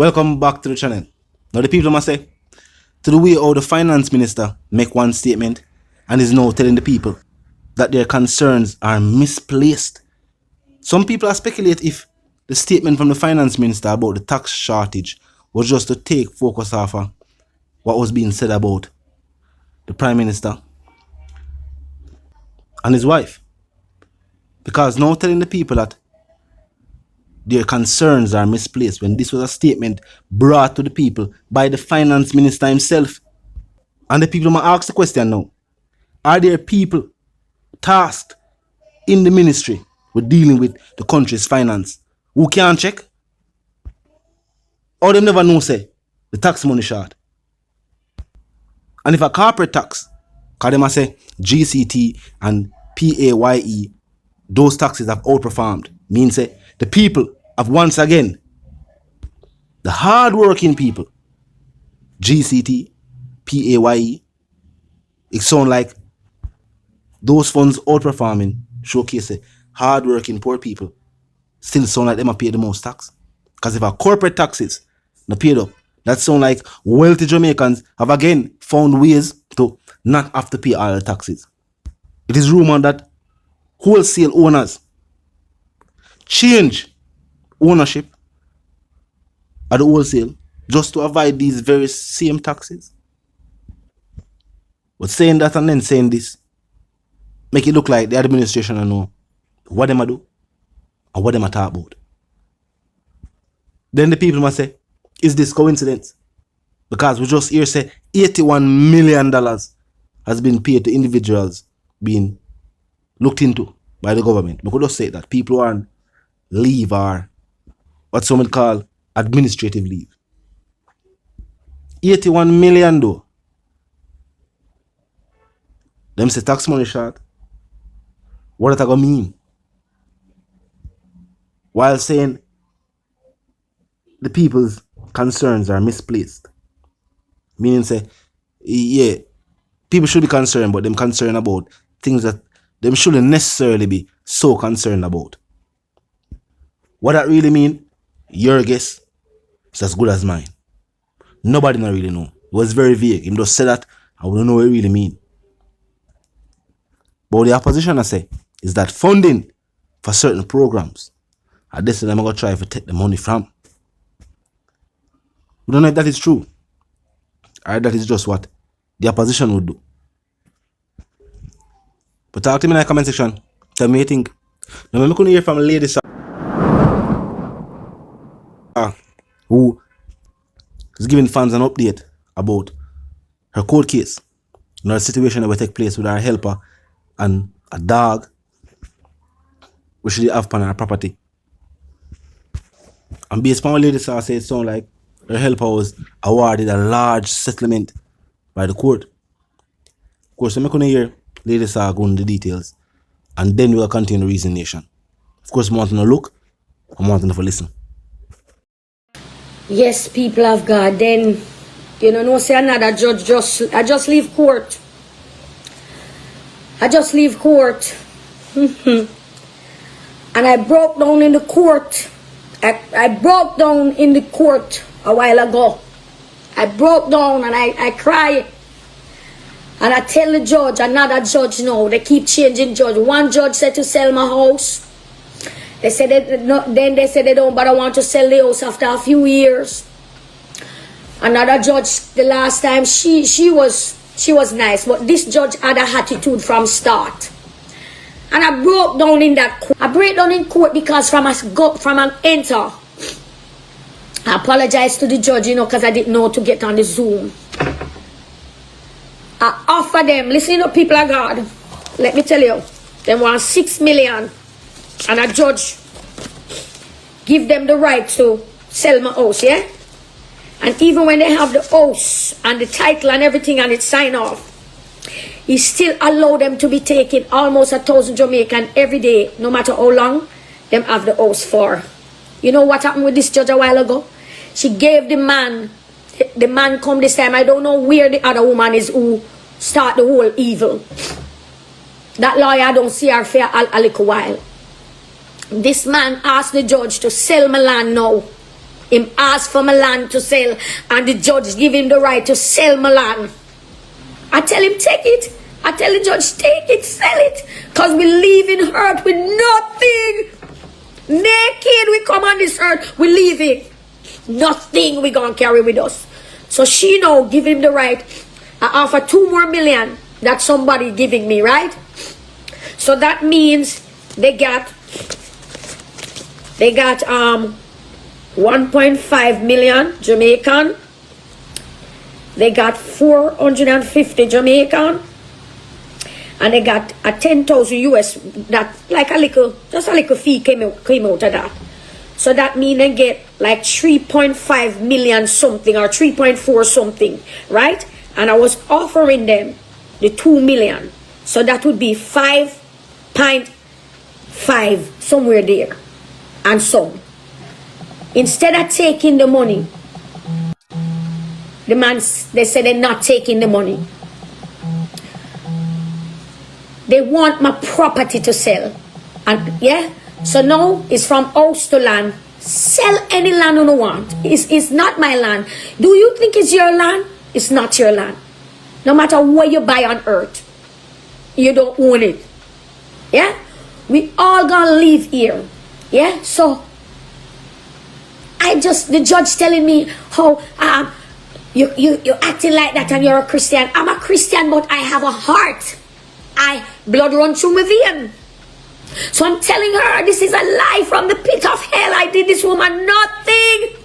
Welcome back to the channel. Now the people must say, to the way how the finance minister make one statement and is now telling the people that their concerns are misplaced. Some people are speculate if the statement from the finance minister about the tax shortage was just to take focus off of what was being said about the prime minister and his wife. Because now telling the people that their concerns are misplaced when this was a statement brought to the people by the finance minister himself. And the people might ask the question now, are there people tasked in the ministry with dealing with the country's finance who can't check? Or them never know say the tax money short? And if a corporate tax, because them say GCT and PAYE, those taxes have outperformed, means say the people have once again, the hard-working people, GCT, PAYE, it sounds like those funds outperforming showcase hard-working poor people still sound like them are paid the most tax. Because if our corporate taxes not paid up, that sound like wealthy Jamaicans have again found ways to not have to pay all the taxes. It is rumored that wholesale owners change ownership at the wholesale just to avoid these very same taxes. But saying that and then saying this make it look like the administration don't know what them do and what them talk about. Then the people must say, is this coincidence? Because we just hear say $81 million has been paid to individuals being looked into by the government. We could just say that people are on leave or what some would call administrative leave. 81 million though. Them say tax money short. What that gonna mean? While saying the people's concerns are misplaced. Meaning say, yeah, people should be concerned, but them concerned about things that them shouldn't necessarily be so concerned about. What that really mean? Your guess is as good as mine. Nobody not really know. It was very vague. Him just said that, I wouldn't know what it really mean. But what the opposition I say is that funding for certain programs, and this is I'm gonna try to take the money from. We don't know if that is true. Or that is just what the opposition would do. But talk to me in the comment section. Tell me what you think. Now I'm going to hear from a lady who is giving fans an update about her court case. A situation that will take place with her helper and a dog which she have on her property. And based on what lady saw, say it sounds like her helper was awarded a large settlement by the court. Of course, I'm going to hear lady saw go into the details and then we'll continue the Reason Nation. Of course, I want to look, I want to listen. Yes, people of God, then, you know, say another judge I just leave court. I just leave court. And I broke down in the court. I broke down in the court a while ago. I broke down and I cried. And I tell the judge, another judge now, they keep changing judge. One judge said to sell my house. They said then they said they don't, but I want to sell the house after a few years. Another judge, the last time she was nice, but this judge had a attitude from start. And I broke down in that court. I break down in court because from an enter, I apologize to the judge, you know, because I didn't know to get on the Zoom. I offer them, listen to people of God, let me tell you, they want 6 million. And a judge give them the right to sell my house, yeah? And even when they have the house and the title and everything and it's signed off, he still allow them to be taking almost 1,000 Jamaican every day, no matter how long them have the house for. You know what happened with this judge a while ago? She gave the man come this time. I don't know where the other woman is who start the whole evil. That lawyer, I don't see her for a little while. This man asked the judge to sell my land now. Him ask for my land to sell, and the judge give him the right to sell my land. I tell him, take it. I tell the judge, take it, sell it. Because we leave in earth with nothing. Naked we come on this earth, we leave it. Nothing we gonna carry with us. So she now give him the right. I offer 2 more million that somebody giving me, right? So that means they got 1.5 million Jamaican. They got 450 Jamaican. And they got a 10,000 US, that like just a little fee came out of that. So that means they get like 3.5 million something or 3.4 something, right? And I was offering them the 2 million. So that would be 5.5 somewhere there and some. Instead of taking the money, they said they're not taking the money. They want my property to sell. And yeah, so now it's from house to land. Sell any land you want. It's not my land. Do you think it's your land? It's not your land. No matter what you buy on earth, you don't own it. Yeah? We all gonna live here. Yeah? So the judge telling me how you acting like that and you're a Christian. I'm a Christian, but I have a heart. Blood runs through my vein. So I'm telling her, this is a lie from the pit of hell. I did this woman nothing.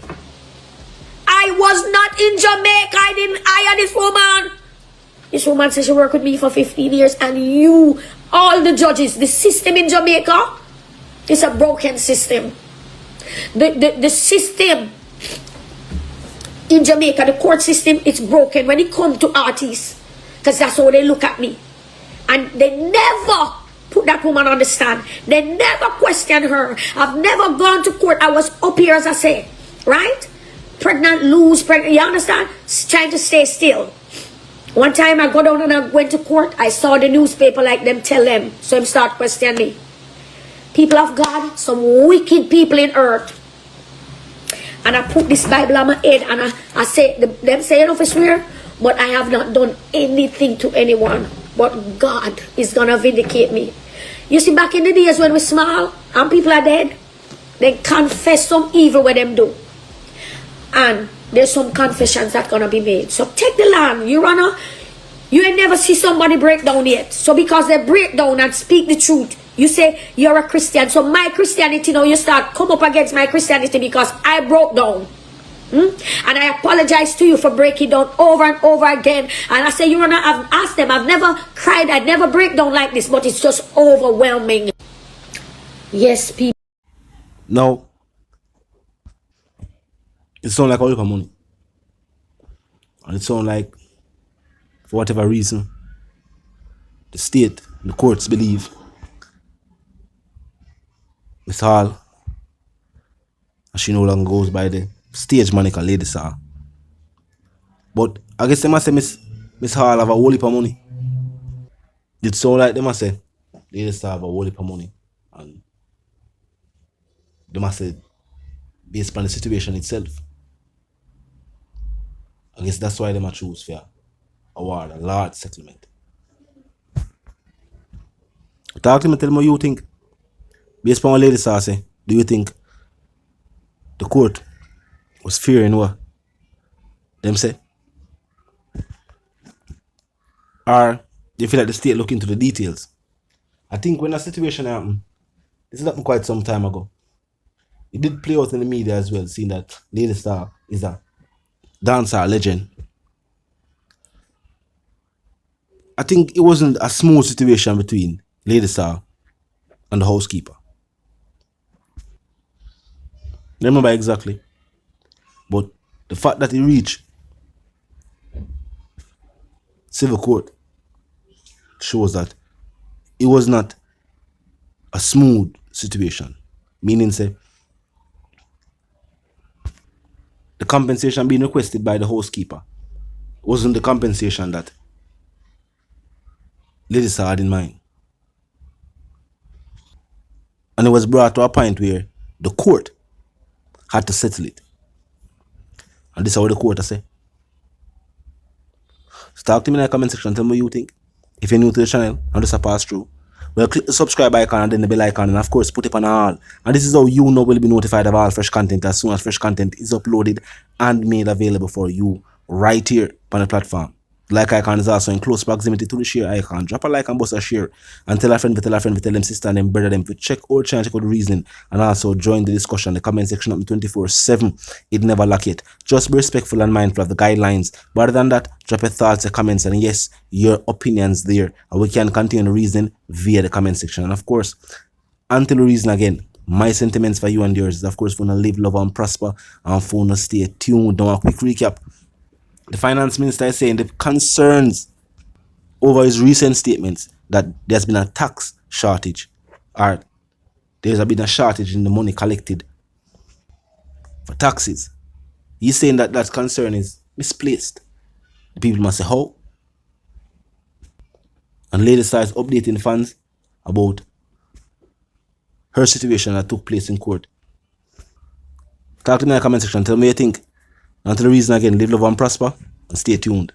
I was not in Jamaica. I didn't hire this woman. This woman says she worked with me for 15 years, and all the judges, the system in Jamaica is a broken system. The system in Jamaica, the court system, it's broken when it comes to artists, because that's how they look at me. And they never put that woman on the stand. They never question her. I've never gone to court. I was up here, as I say, right? Pregnant, you understand? Trying to stay still. One time I go down and I went to court. I saw the newspaper like them tell them. So them start questioning me. People of God, some wicked people in earth. And I put this Bible on my head and I say, them say, you know, for swear, but I have not done anything to anyone. But God is going to vindicate me. You see, back in the days when we're small and people are dead, they confess some evil what them do. And there's some confessions that going to be made. So take the land, Your Honor. You ain't never see somebody break down yet. So because they break down and speak the truth, you say you're a Christian. So my Christianity, now you start come up against my Christianity because I broke down. And I apologize to you for breaking down over and over again. And I say, Your Honor, I've asked them. I've never cried. I'd never break down like this. But it's just overwhelming. Yes, people. Now, it sounds like a lot of money. And it sounds like, for whatever reason, the state, the courts believe Miss Hall, and she no longer goes by the stage moniker Lady Star. But I guess they must say Miss Hall have a whole heap of money. It sound like they must say Lady Star have a whole heap of money. And they must say, based on the situation itself, I guess that's why they must choose for award a large settlement. Talk to me, tell me what you think. Based on what Lady Star say, do you think the court was fair in what them say? Or do you feel like the state look into the details? I think when that situation happened, this happened quite some time ago. It did play out in the media as well, seeing that Lady Star is a dancer legend. I think it wasn't a smooth situation between Lady Star and the housekeeper. I don't remember exactly. But the fact that it reached civil court shows that it was not a smooth situation. Meaning, say, the compensation being requested by the housekeeper wasn't the compensation that Lady Star had in mind. And it was brought to a point where the court had to settle it. And this is what the court say. So talk to me in the comment section. Tell me what you think. If you're new to the channel and just a pass through, well, click the subscribe icon and then the bell icon, and of course put it on all. And this is how you know will be notified of all fresh content as soon as fresh content is uploaded and made available for you right here on the platform. The like icon is also in close proximity to the share icon. Drop a like and bust a share, and tell a friend, tell them sister and them brother them to check out channel, check out the reasoning, and also join the discussion, the comment section up 24/7. It never lack it. Just be respectful and mindful of the guidelines. But other than that, drop your thoughts, your comments, and yes, your opinions there, and we can continue the reasoning via the comment section. And of course, until the reason again, my sentiments for you and yours is of course for to live, love, and prosper, and for to stay tuned. Now a quick recap. The finance minister is saying the concerns over his recent statements that there's been a tax shortage, or there's been a shortage in the money collected for taxes. He's saying that that concern is misplaced. The people must say how. And Lady starts updating fans about her situation that took place in court. Talk to me in the comment section. Tell me what you think. Until the reason again, live, love, and prosper, and stay tuned.